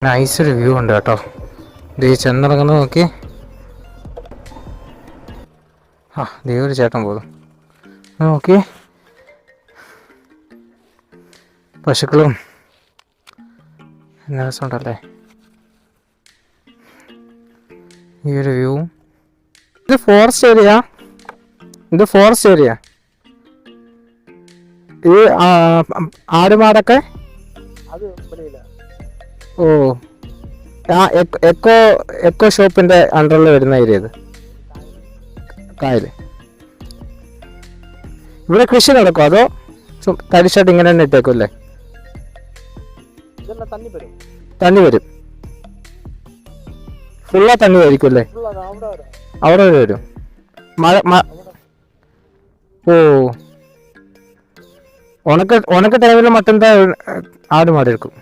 നൈസൊരു view ഉണ്ട് കേട്ടോ. ഇത് ചെന്നിറങ്ങുന്നത് നോക്കി. ഒരു ചേട്ടൻ പോകും നോക്കി. പശുക്കളും നല്ല രസമുണ്ടല്ലേ ഈ ഒരു വ്യൂ. ഇത് ഫോറസ്റ്റ് ഏരിയ. ഈ ആടുമാടൊക്കെ ഓ എക്കോ ഷോപ്പിന്റെ അണ്ടറിൽ വരുന്ന ഏരിയ ഇത്. കായല്. ഇവിടെ കൃഷി നടക്കും അതോ തരിശായിട്ട് ഇങ്ങനെ തന്നെ ഇട്ടേക്കും അല്ലേ? തണ്ണി വരും. ഫുള്ളാ തണ്ണി ആയിരിക്കും അല്ലേ? അവിടെ വരെ വരും. ഓ ഉണക്ക ടൈമിൽ മറ്റെന്താ ആട് മാറി എടുക്കും.